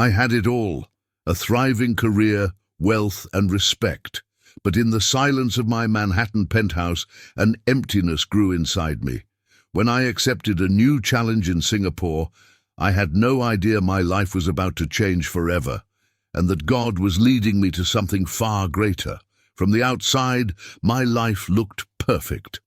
I had it all, a thriving career, wealth and respect. But in the silence of my Manhattan penthouse, an emptiness grew inside me. When I accepted a new challenge in Singapore, I had no idea my life was about to change forever, and that God was leading me to something far greater. From the outside, my life looked perfect.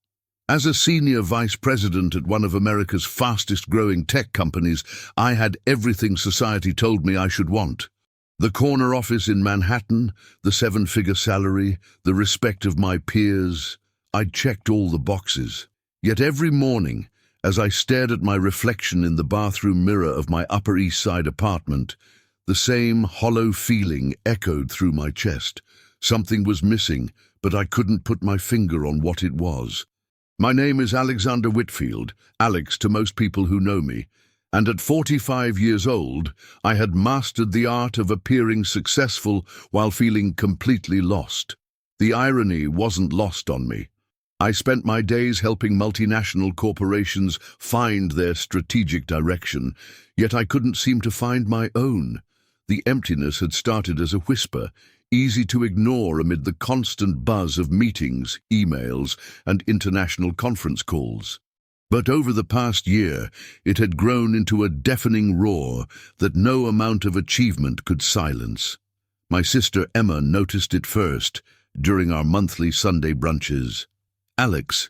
As a senior vice president at one of America's fastest-growing tech companies, I had everything society told me I should want. The corner office in Manhattan, the seven-figure salary, the respect of my peers. I'd checked all the boxes. Yet every morning, as I stared at my reflection in the bathroom mirror of my Upper East Side apartment, the same hollow feeling echoed through my chest. Something was missing, but I couldn't put my finger on what it was. My name is Alexander Whitfield, Alex to most people who know me, and at 45 years old, I had mastered the art of appearing successful while feeling completely lost. The irony wasn't lost on me. I spent my days helping multinational corporations find their strategic direction, yet I couldn't seem to find my own. The emptiness had started as a whisper, easy to ignore amid the constant buzz of meetings, emails, and international conference calls. But over the past year, it had grown into a deafening roar that no amount of achievement could silence. My sister Emma noticed it first, during our monthly Sunday brunches. "Alex,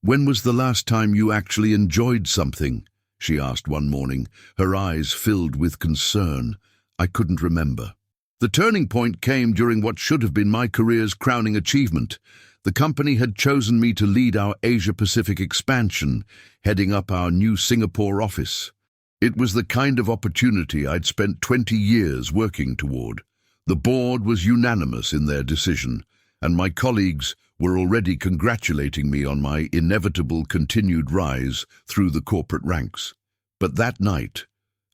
when was the last time you actually enjoyed something?" she asked one morning, her eyes filled with concern. I couldn't remember. The turning point came during what should have been my career's crowning achievement. The company had chosen me to lead our Asia-Pacific expansion, heading up our new Singapore office. It was the kind of opportunity I'd spent 20 years working toward. The board was unanimous in their decision, and my colleagues were already congratulating me on my inevitable continued rise through the corporate ranks. But that night,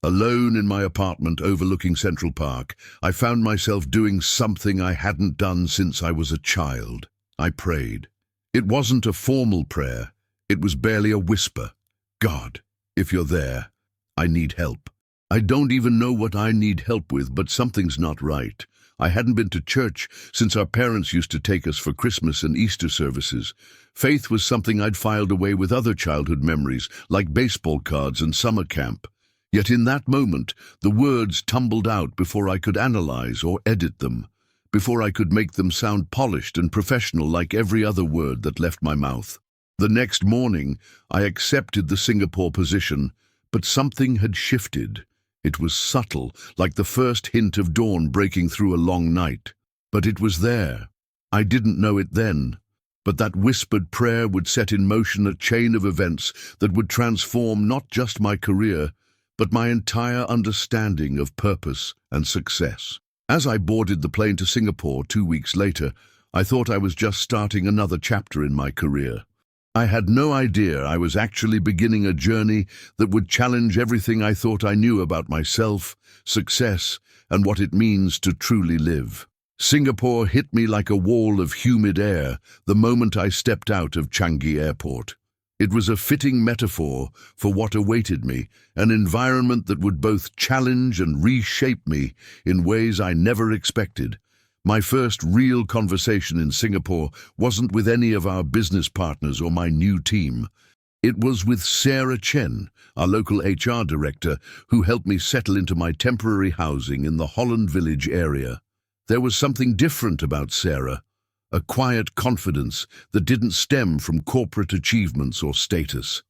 alone in my apartment overlooking Central Park, I found myself doing something I hadn't done since I was a child. I prayed. It wasn't a formal prayer. It was barely a whisper. "God, if you're there, I need help. I don't even know what I need help with, but something's not right." I hadn't been to church since our parents used to take us for Christmas and Easter services. Faith was something I'd filed away with other childhood memories, like baseball cards and summer camp. Yet in that moment, the words tumbled out before I could analyze or edit them, before I could make them sound polished and professional like every other word that left my mouth. The next morning, I accepted the Singapore position, but something had shifted. It was subtle, like the first hint of dawn breaking through a long night. But it was there. I didn't know it then. But that whispered prayer would set in motion a chain of events that would transform not just my career, but my entire understanding of purpose and success. As I boarded the plane to Singapore 2 weeks later, I thought I was just starting another chapter in my career. I had no idea I was actually beginning a journey that would challenge everything I thought I knew about myself, success, and what it means to truly live. Singapore hit me like a wall of humid air the moment I stepped out of Changi Airport. It was a fitting metaphor for what awaited me, an environment that would both challenge and reshape me in ways I never expected. My first real conversation in Singapore wasn't with any of our business partners or my new team. It was with Sarah Chen, our local HR director, who helped me settle into my temporary housing in the Holland Village area. There was something different about Sarah, a quiet confidence that didn't stem from corporate achievements or status.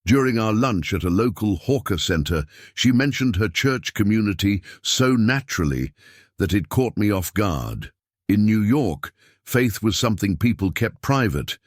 During our lunch at a local hawker center, she mentioned her church community so naturally that it caught me off guard. In New York, faith was something people kept private,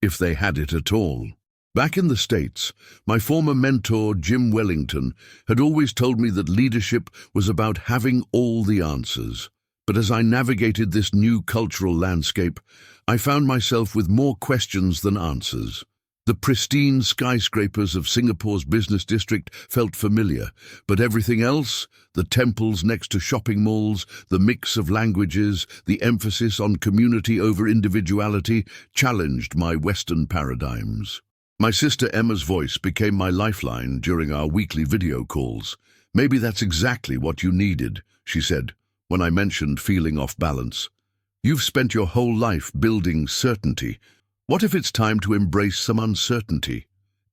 if they had it at all. Back in the States, my former mentor, Jim Wellington, had always told me that leadership was about having all the answers. But as I navigated this new cultural landscape, I found myself with more questions than answers. The pristine skyscrapers of Singapore's business district felt familiar, but everything else, the temples next to shopping malls, the mix of languages, the emphasis on community over individuality, challenged my Western paradigms. My sister Emma's voice became my lifeline during our weekly video calls. "Maybe that's exactly what you needed," she said, when I mentioned feeling off balance. You've spent your whole life building certainty. What if it's time to embrace some uncertainty?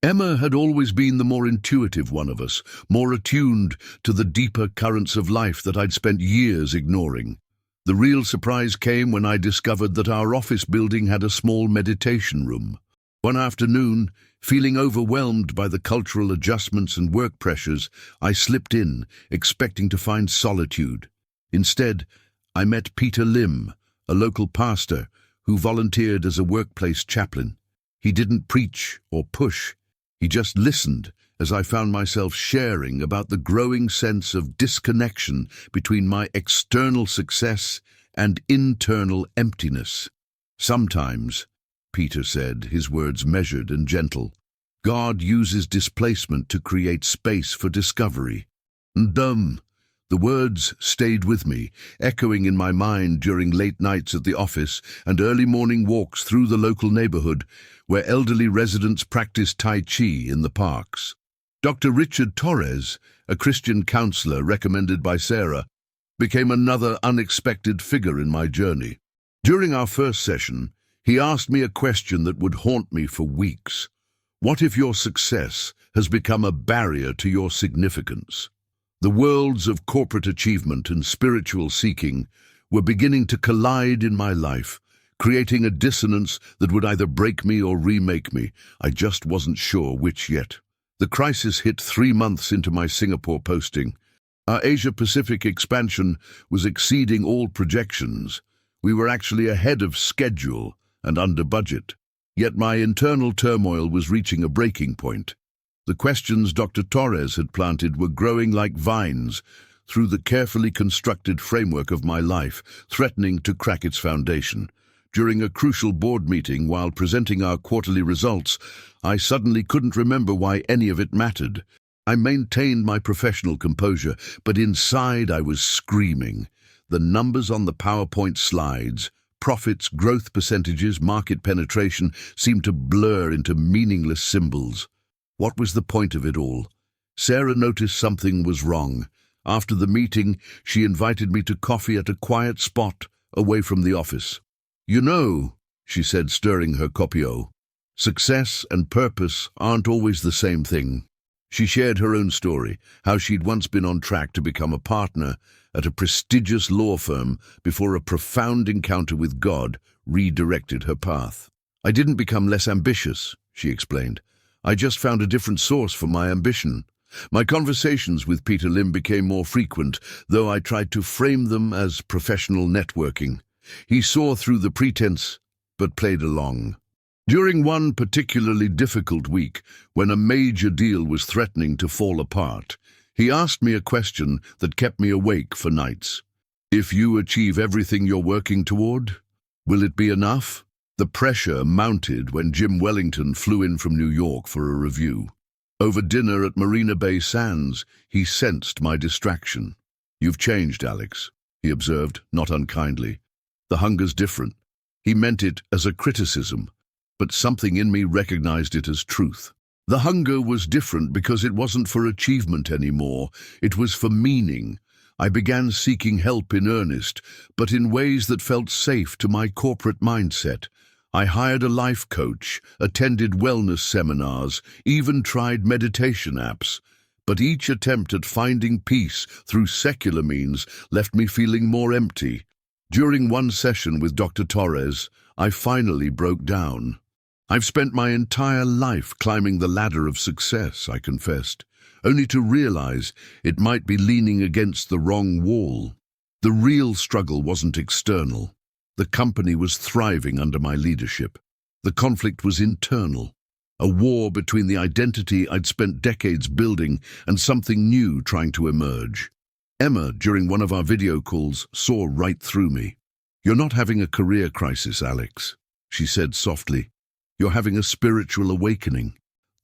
Emma had always been the more intuitive one of us, more attuned to the deeper currents of life that I'd spent years ignoring. The real surprise came when I discovered that our office building had a small meditation room. One afternoon, feeling overwhelmed by the cultural adjustments and work pressures, I slipped in, expecting to find solitude. Instead, I met Peter Lim, a local pastor who volunteered as a workplace chaplain. He didn't preach or push. He just listened as I found myself sharing about the growing sense of disconnection between my external success and internal emptiness. Sometimes, Peter said, his words measured and gentle, God uses displacement to create space for discovery. And the words stayed with me, echoing in my mind during late nights at the office and early morning walks through the local neighborhood where elderly residents practice Tai Chi in the parks. Dr. Richard Torres, a Christian counselor recommended by Sarah, became another unexpected figure in my journey. During our first session, he asked me a question that would haunt me for weeks. What if your success has become a barrier to your significance? The worlds of corporate achievement and spiritual seeking were beginning to collide in my life, creating a dissonance that would either break me or remake me. I just wasn't sure which yet. The crisis hit 3 months into my Singapore posting. Our Asia-Pacific expansion was exceeding all projections. We were actually ahead of schedule and under budget. Yet my internal turmoil was reaching a breaking point. The questions Dr. Torres had planted were growing like vines through the carefully constructed framework of my life, threatening to crack its foundation. During a crucial board meeting while presenting our quarterly results, I suddenly couldn't remember why any of it mattered. I maintained my professional composure, but inside I was screaming. The numbers on the PowerPoint slides, profits, growth percentages, market penetration, seemed to blur into meaningless symbols. What was the point of it all? Sarah noticed something was wrong. After the meeting, she invited me to coffee at a quiet spot away from the office. You know, she said, stirring her copio, success and purpose aren't always the same thing. She shared her own story, how she'd once been on track to become a partner at a prestigious law firm before a profound encounter with God redirected her path. I didn't become less ambitious, she explained. I just found a different source for my ambition. My conversations with Peter Lim became more frequent, though I tried to frame them as professional networking. He saw through the pretense, but played along. During one particularly difficult week, when a major deal was threatening to fall apart, he asked me a question that kept me awake for nights. If you achieve everything you're working toward, will it be enough? The pressure mounted when Jim Wellington flew in from New York for a review. Over dinner at Marina Bay Sands, he sensed my distraction. You've changed, Alex, he observed, not unkindly. The hunger's different. He meant it as a criticism, but something in me recognized it as truth. The hunger was different because it wasn't for achievement anymore. It was for meaning. I began seeking help in earnest, but in ways that felt safe to my corporate mindset. I hired a life coach, attended wellness seminars, even tried meditation apps. But each attempt at finding peace through secular means left me feeling more empty. During one session with Dr. Torres, I finally broke down. I've spent my entire life climbing the ladder of success, I confessed, only to realize it might be leaning against the wrong wall. The real struggle wasn't external. The company was thriving under my leadership. The conflict was internal, a war between the identity I'd spent decades building and something new trying to emerge. Emma, during one of our video calls, saw right through me. You're not having a career crisis, Alex, she said softly. You're having a spiritual awakening.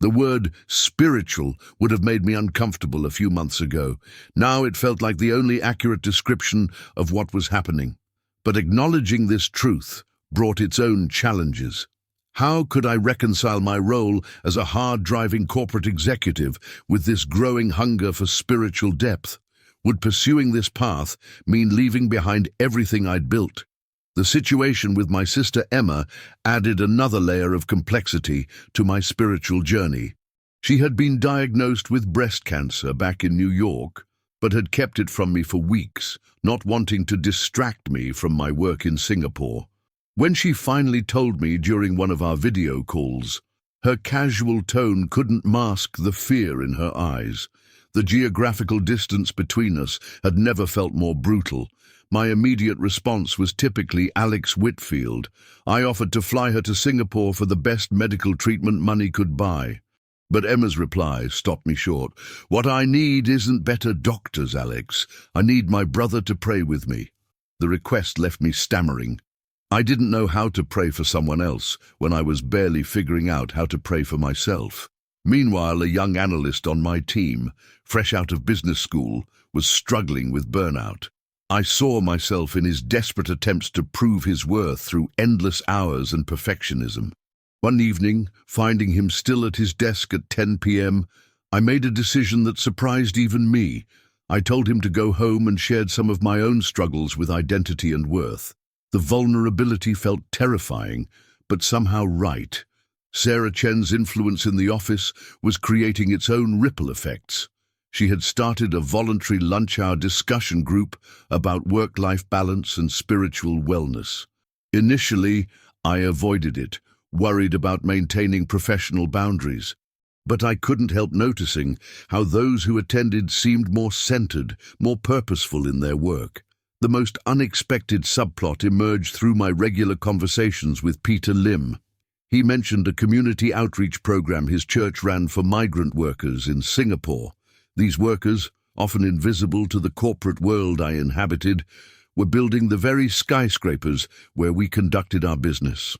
The word spiritual would have made me uncomfortable a few months ago. Now it felt like the only accurate description of what was happening. But acknowledging this truth brought its own challenges. How could I reconcile my role as a hard-driving corporate executive with this growing hunger for spiritual depth? Would pursuing this path mean leaving behind everything I'd built? The situation with my sister Emma added another layer of complexity to my spiritual journey. She had been diagnosed with breast cancer back in New York, but had kept it from me for weeks, not wanting to distract me from my work in Singapore. When she finally told me during one of our video calls, her casual tone couldn't mask the fear in her eyes. The geographical distance between us had never felt more brutal. My immediate response was typically Alex Whitfield. I offered to fly her to Singapore for the best medical treatment money could buy. But Emma's reply stopped me short. "What I need isn't better doctors, Alex. I need my brother to pray with me." The request left me stammering. I didn't know how to pray for someone else when I was barely figuring out how to pray for myself. Meanwhile, a young analyst on my team, fresh out of business school, was struggling with burnout. I saw myself in his desperate attempts to prove his worth through endless hours and perfectionism. One evening, finding him still at his desk at 10 p.m., I made a decision that surprised even me. I told him to go home and shared some of my own struggles with identity and worth. The vulnerability felt terrifying, but somehow right. Sarah Chen's influence in the office was creating its own ripple effects. She had started a voluntary lunch-hour discussion group about work-life balance and spiritual wellness. Initially, I avoided it, worried about maintaining professional boundaries. But I couldn't help noticing how those who attended seemed more centered, more purposeful in their work. The most unexpected subplot emerged through my regular conversations with Peter Lim. He mentioned a community outreach program his church ran for migrant workers in Singapore. These workers, often invisible to the corporate world I inhabited, were building the very skyscrapers where we conducted our business.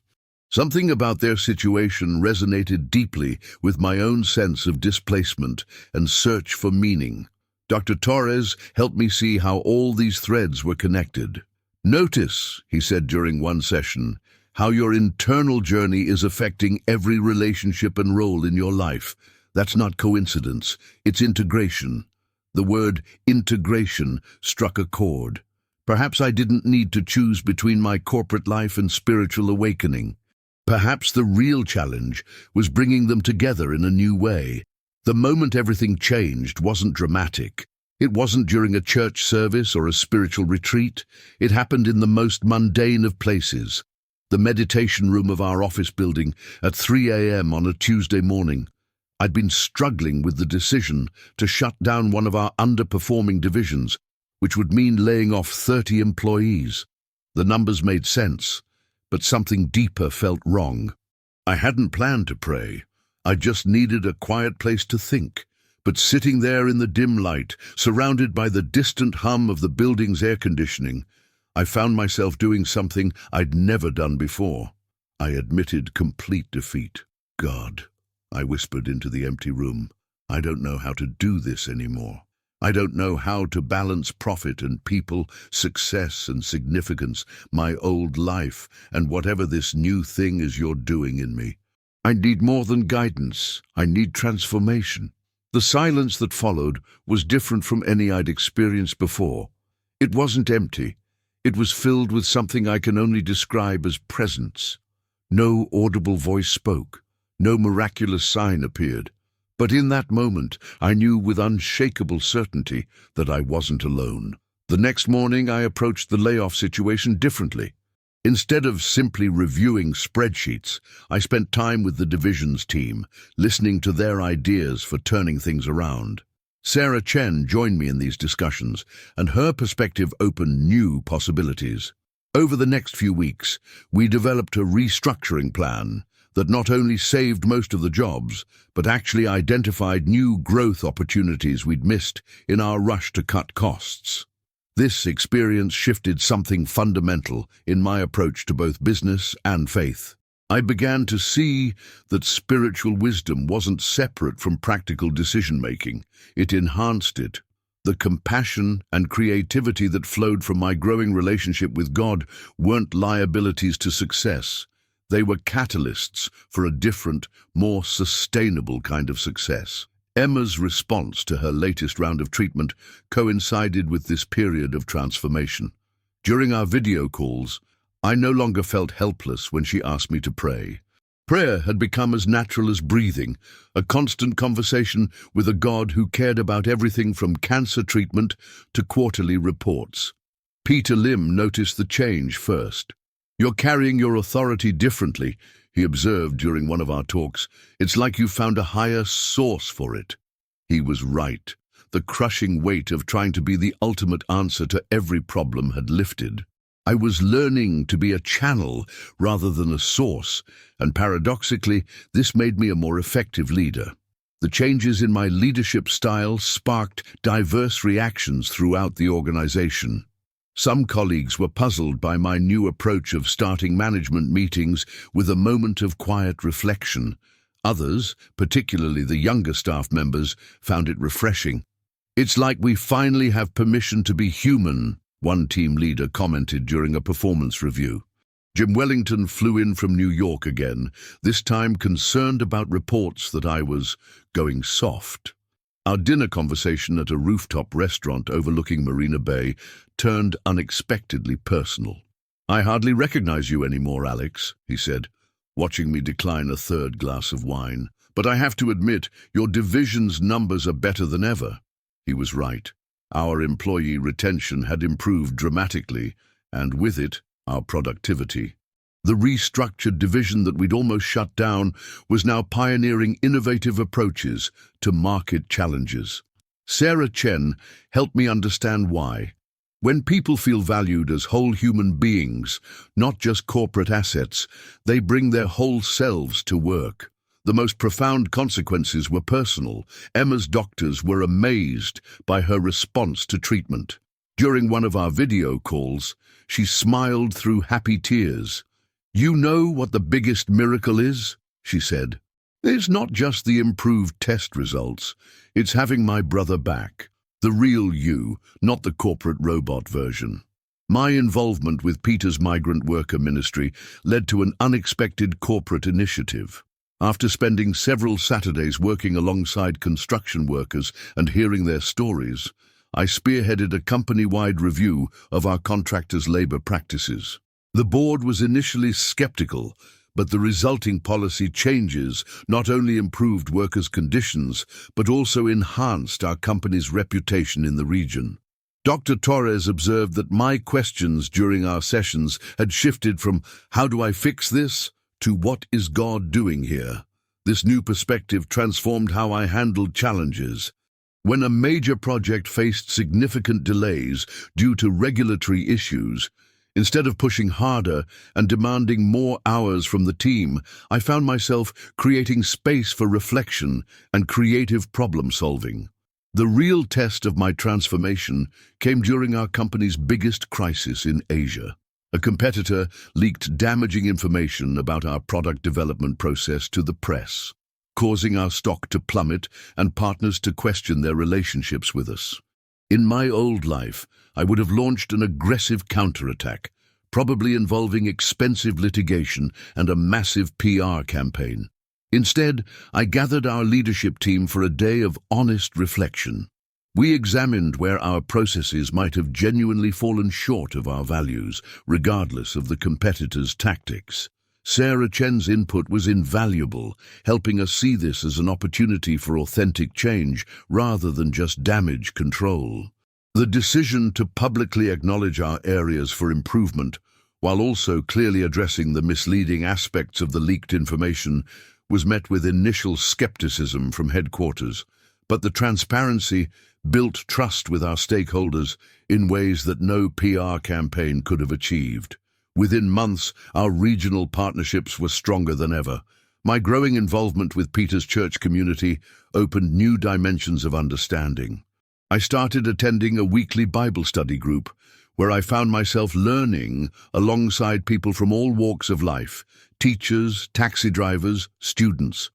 Something about their situation resonated deeply with my own sense of displacement and search for meaning. Dr. Torres helped me see how all these threads were connected. "Notice," he said during one session, "how your internal journey is affecting every relationship and role in your life. That's not coincidence, it's integration." The word integration struck a chord. Perhaps I didn't need to choose between my corporate life and spiritual awakening. Perhaps the real challenge was bringing them together in a new way. The moment everything changed wasn't dramatic. It wasn't during a church service or a spiritual retreat. It happened in the most mundane of places. The meditation room of our office building at 3 a.m. on a Tuesday morning. I'd been struggling with the decision to shut down one of our underperforming divisions, which would mean laying off 30 employees. The numbers made sense, but something deeper felt wrong. I hadn't planned to pray. I just needed a quiet place to think. But sitting there in the dim light, surrounded by the distant hum of the building's air conditioning, I found myself doing something I'd never done before. I admitted complete defeat. "God," I whispered into the empty room, "I don't know how to do this anymore. I don't know how to balance profit and people, success and significance, my old life, and whatever this new thing is you're doing in me. I need more than guidance. I need transformation." The silence that followed was different from any I'd experienced before. It wasn't empty. It was filled with something I can only describe as presence. No audible voice spoke. No miraculous sign appeared. But in that moment, I knew with unshakable certainty that I wasn't alone. The next morning, I approached the layoff situation differently. Instead of simply reviewing spreadsheets, I spent time with the division's team, listening to their ideas for turning things around. Sarah Chen joined me in these discussions, and her perspective opened new possibilities. Over the next few weeks, we developed a restructuring plan that not only saved most of the jobs, but actually identified new growth opportunities we'd missed in our rush to cut costs. This experience shifted something fundamental in my approach to both business and faith. I began to see that spiritual wisdom wasn't separate from practical decision-making. It enhanced it. The compassion and creativity that flowed from my growing relationship with God weren't liabilities to success. They were catalysts for a different, more sustainable kind of success. Emma's response to her latest round of treatment coincided with this period of transformation. During our video calls, I no longer felt helpless when she asked me to pray. Prayer had become as natural as breathing, a constant conversation with a God who cared about everything from cancer treatment to quarterly reports. Peter Lim noticed the change first. "You're carrying your authority differently," he observed during one of our talks. "It's like you found a higher source for it." He was right. The crushing weight of trying to be the ultimate answer to every problem had lifted. I was learning to be a channel rather than a source, and paradoxically, this made me a more effective leader. The changes in my leadership style sparked diverse reactions throughout the organization. Some colleagues were puzzled by my new approach of starting management meetings with a moment of quiet reflection. Others, particularly the younger staff members, found it refreshing. "It's like we finally have permission to be human," one team leader commented during a performance review. Jim Wellington flew in from New York again, this time concerned about reports that I was going soft. Our dinner conversation at a rooftop restaurant overlooking Marina Bay turned unexpectedly personal. "I hardly recognize you anymore, Alex," he said, watching me decline a third glass of wine. "But I have to admit, your division's numbers are better than ever." He was right. Our employee retention had improved dramatically, and with it, our productivity. The restructured division that we'd almost shut down was now pioneering innovative approaches to market challenges. Sarah Chen helped me understand why. When people feel valued as whole human beings, not just corporate assets, they bring their whole selves to work. The most profound consequences were personal. Emma's doctors were amazed by her response to treatment. During one of our video calls, she smiled through happy tears. "You know what the biggest miracle is?" she said. "It's not just the improved test results. It's having my brother back. The real you, not the corporate robot version." My involvement with Peter's migrant worker ministry led to an unexpected corporate initiative. After spending several Saturdays working alongside construction workers and hearing their stories, I spearheaded a company-wide review of our contractors' labor practices. The board was initially skeptical, but the resulting policy changes not only improved workers' conditions, but also enhanced our company's reputation in the region. Dr. Torres observed that my questions during our sessions had shifted from "How do I fix this?" to "What is God doing here?" This new perspective transformed how I handled challenges. When a major project faced significant delays due to regulatory issues, instead of pushing harder and demanding more hours from the team, I found myself creating space for reflection and creative problem-solving. The real test of my transformation came during our company's biggest crisis in Asia. A competitor leaked damaging information about our product development process to the press, causing our stock to plummet and partners to question their relationships with us. In my old life, I would have launched an aggressive counterattack, probably involving expensive litigation and a massive PR campaign. Instead, I gathered our leadership team for a day of honest reflection. We examined where our processes might have genuinely fallen short of our values, regardless of the competitors' tactics. Sarah Chen's input was invaluable, helping us see this as an opportunity for authentic change rather than just damage control. The decision to publicly acknowledge our areas for improvement, while also clearly addressing the misleading aspects of the leaked information, was met with initial skepticism from headquarters, but the transparency built trust with our stakeholders in ways that no PR campaign could have achieved. Within months, our regional partnerships were stronger than ever. My growing involvement with Peter's church community opened new dimensions of understanding. I started attending a weekly Bible study group, where I found myself learning alongside people from all walks of life: teachers, taxi drivers, students.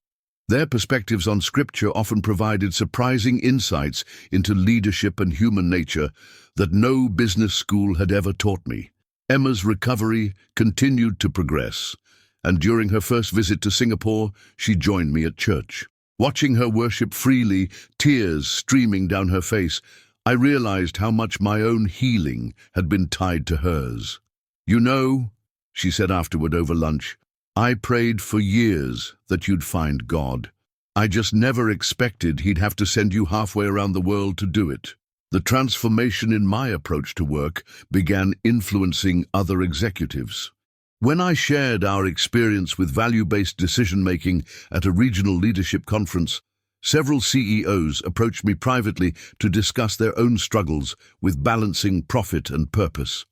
Their perspectives on Scripture often provided surprising insights into leadership and human nature that no business school had ever taught me. Emma's recovery continued to progress, and during her first visit to Singapore, she joined me at church. Watching her worship freely, tears streaming down her face, I realized how much my own healing had been tied to hers. "You know," she said afterward over lunch, "I prayed for years that you'd find God. I just never expected he'd have to send you halfway around the world to do it." The transformation in my approach to work began influencing other executives. When I shared our experience with value-based decision-making at a regional leadership conference, several CEOs approached me privately to discuss their own struggles with balancing profit and purpose.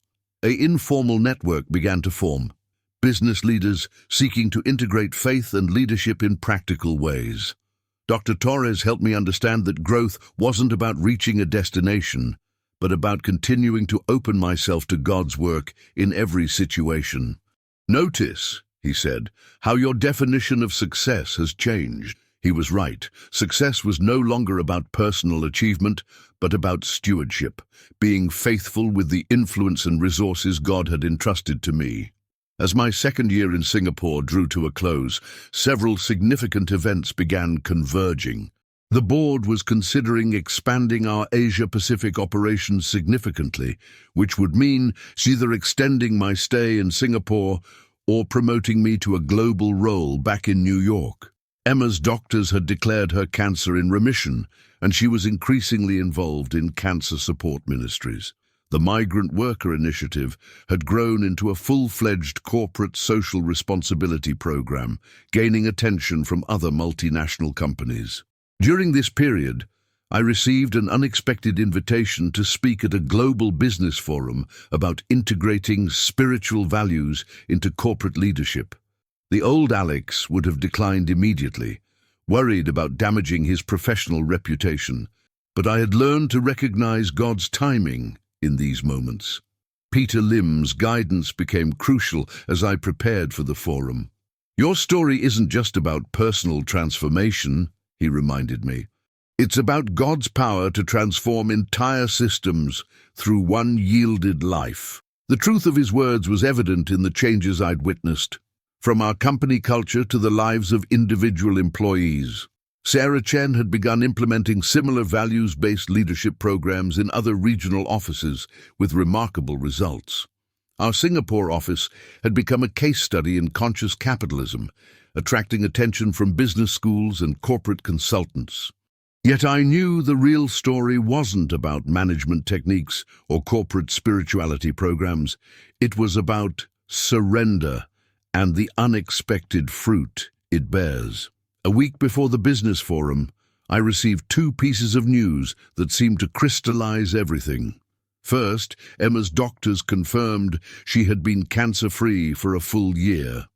An informal network began to form, business leaders seeking to integrate faith and leadership in practical ways. Dr. Torres helped me understand that growth wasn't about reaching a destination, but about continuing to open myself to God's work in every situation. "Notice," he said, "how your definition of success has changed." He was right. Success was no longer about personal achievement, but about stewardship, being faithful with the influence and resources God had entrusted to me. As my second year in Singapore drew to a close, several significant events began converging. The board was considering expanding our Asia-Pacific operations significantly, which would mean either extending my stay in Singapore or promoting me to a global role back in New York. Emma's doctors had declared her cancer in remission, and she was increasingly involved in cancer support ministries. The Migrant Worker Initiative had grown into a full-fledged corporate social responsibility program, gaining attention from other multinational companies. During this period, I received an unexpected invitation to speak at a global business forum about integrating spiritual values into corporate leadership. The old Alex would have declined immediately, worried about damaging his professional reputation, but I had learned to recognize God's timing in these moments. Peter Lim's guidance became crucial as I prepared for the forum. "Your story isn't just about personal transformation," he reminded me. "It's about God's power to transform entire systems through one yielded life." The truth of his words was evident in the changes I'd witnessed, from our company culture to the lives of individual employees. Sarah Chen had begun implementing similar values-based leadership programs in other regional offices with remarkable results. Our Singapore office had become a case study in conscious capitalism, attracting attention from business schools and corporate consultants. Yet I knew the real story wasn't about management techniques or corporate spirituality programs. It was about surrender and the unexpected fruit it bears. A week before the business forum, I received two pieces of news that seemed to crystallize everything. First, Emma's doctors confirmed she had been cancer-free for a full year.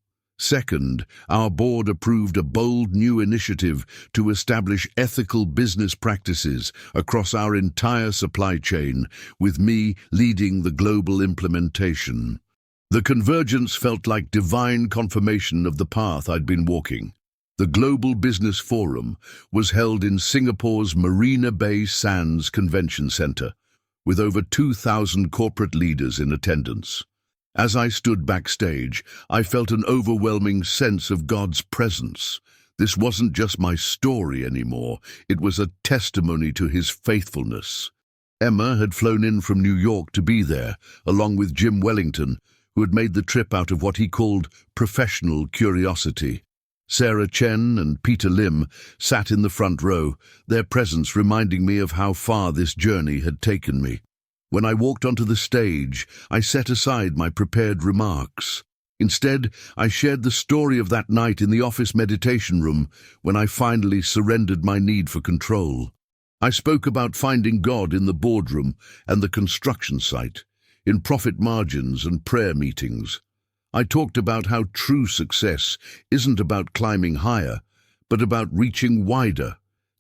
Second, our board approved a bold new initiative to establish ethical business practices across our entire supply chain, with me leading the global implementation. The convergence felt like divine confirmation of the path I'd been walking. The Global Business Forum was held in Singapore's Marina Bay Sands Convention Centre, with over 2,000 corporate leaders in attendance. As I stood backstage, I felt an overwhelming sense of God's presence. This wasn't just my story anymore, it was a testimony to his faithfulness. Emma had flown in from New York to be there, along with Jim Wellington, who had made the trip out of what he called professional curiosity. Sarah Chen and Peter Lim sat in the front row, their presence reminding me of how far this journey had taken me. When I walked onto the stage, I set aside my prepared remarks. Instead, I shared the story of that night in the office meditation room when I finally surrendered my need for control. I spoke about finding God in the boardroom and the construction site, in profit margins and prayer meetings. I talked about how true success isn't about climbing higher, but about reaching wider,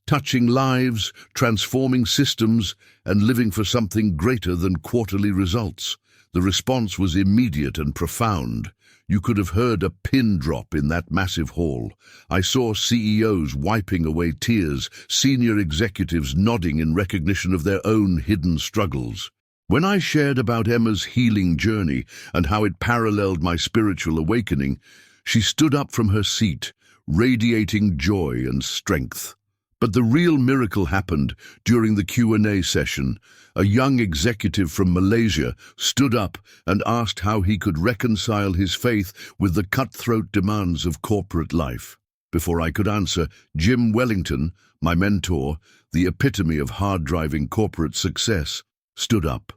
touching lives, transforming systems, and living for something greater than quarterly results. The response was immediate and profound. You could have heard a pin drop in that massive hall. I saw CEOs wiping away tears, senior executives nodding in recognition of their own hidden struggles. When I shared about Emma's healing journey and how it paralleled my spiritual awakening, she stood up from her seat, radiating joy and strength. But the real miracle happened during the Q&A session. A young executive from Malaysia stood up and asked how he could reconcile his faith with the cutthroat demands of corporate life. Before I could answer, Jim Wellington, my mentor, the epitome of hard-driving corporate success, stood up.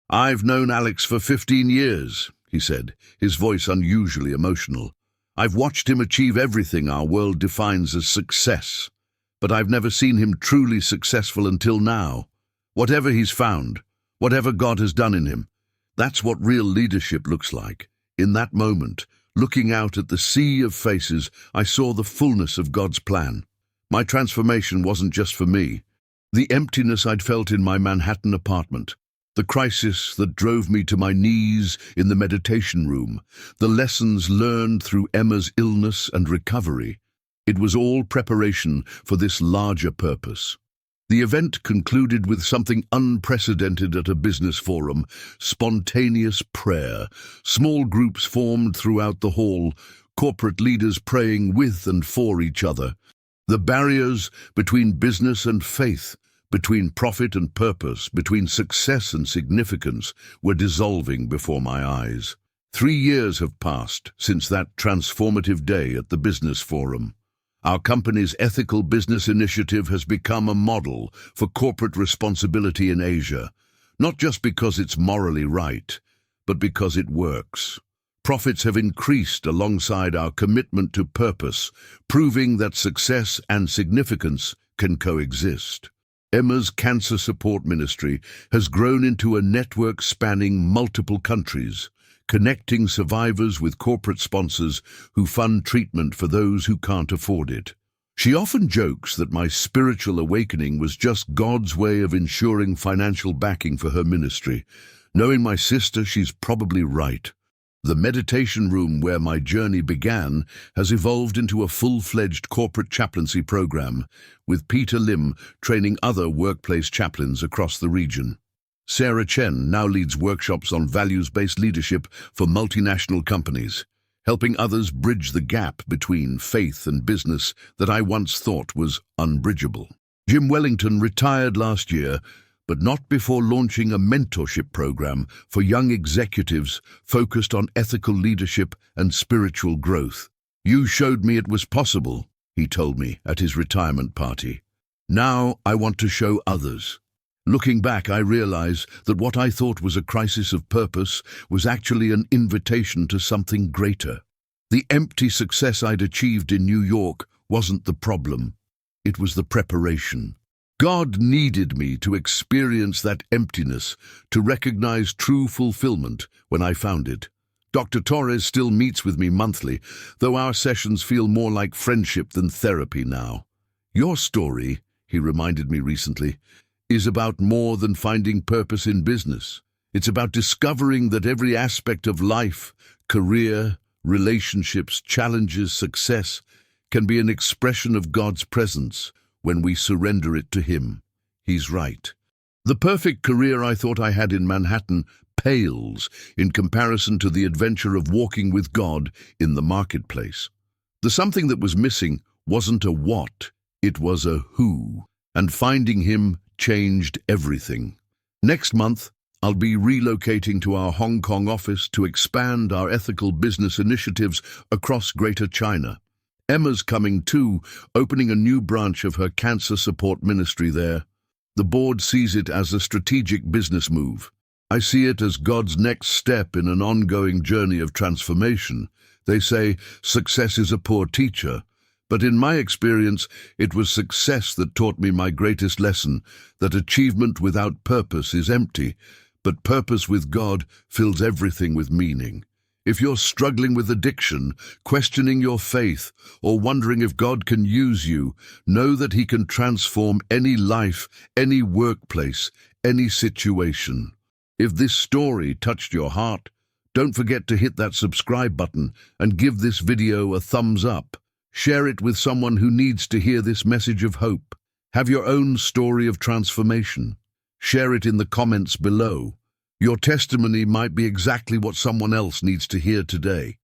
"I've known Alex for 15 years, he said, his voice unusually emotional. "I've watched him achieve everything our world defines as success. But I've never seen him truly successful until now. Whatever he's found, whatever God has done in him, that's what real leadership looks like. In that moment, looking out at the sea of faces, I saw the fullness of God's plan. My transformation wasn't just for me. The emptiness I'd felt in my Manhattan apartment, the crisis that drove me to my knees in the meditation room, the lessons learned through Emma's illness and recovery, it was all preparation for this larger purpose. The event concluded with something unprecedented at a business forum: spontaneous prayer. Small groups formed throughout the hall, corporate leaders praying with and for each other. The barriers between business and faith, between profit and purpose, between success and significance, were dissolving before my eyes. 3 years have passed since that transformative day at the business forum. Our company's ethical business initiative has become a model for corporate responsibility in Asia, not just because it's morally right, but because it works. Profits have increased alongside our commitment to purpose, proving that success and significance can coexist. Emma's Cancer Support Ministry has grown into a network spanning multiple countries, connecting survivors with corporate sponsors who fund treatment for those who can't afford it. She often jokes that my spiritual awakening was just God's way of ensuring financial backing for her ministry. Knowing my sister, she's probably right. The meditation room where my journey began has evolved into a full-fledged corporate chaplaincy program, with Peter Lim training other workplace chaplains across the region. Sarah Chen now leads workshops on values-based leadership for multinational companies, helping others bridge the gap between faith and business that I once thought was unbridgeable. Jim Wellington retired last year, but not before launching a mentorship program for young executives focused on ethical leadership and spiritual growth. "You showed me it was possible," he told me at his retirement party. "Now I want to show others." Looking back, I realize that what I thought was a crisis of purpose was actually an invitation to something greater. The empty success I'd achieved in New York wasn't the problem. It was the preparation. God needed me to experience that emptiness, to recognize true fulfillment when I found it. Dr. Torres still meets with me monthly, though our sessions feel more like friendship than therapy now. "Your story," he reminded me recently, "is about more than finding purpose in business. It's about discovering that every aspect of life, career, relationships, challenges, success, can be an expression of God's presence when we surrender it to Him." He's right. The perfect career I thought I had in Manhattan pales in comparison to the adventure of walking with God in the marketplace. The something that was missing wasn't a what, it was a who, and finding Him changed everything. Next month, I'll be relocating to our Hong Kong office to expand our ethical business initiatives across Greater China. Emma's coming too, opening a new branch of her cancer support ministry there. The board sees it as a strategic business move. I see it as God's next step in an ongoing journey of transformation. They say success is a poor teacher, but in my experience, it was success that taught me my greatest lesson, that achievement without purpose is empty, but purpose with God fills everything with meaning. If you're struggling with addiction, questioning your faith, or wondering if God can use you, know that He can transform any life, any workplace, any situation. If this story touched your heart, don't forget to hit that subscribe button and give this video a thumbs up. Share it with someone who needs to hear this message of hope. Have your own story of transformation. Share it in the comments below. Your testimony might be exactly what someone else needs to hear today.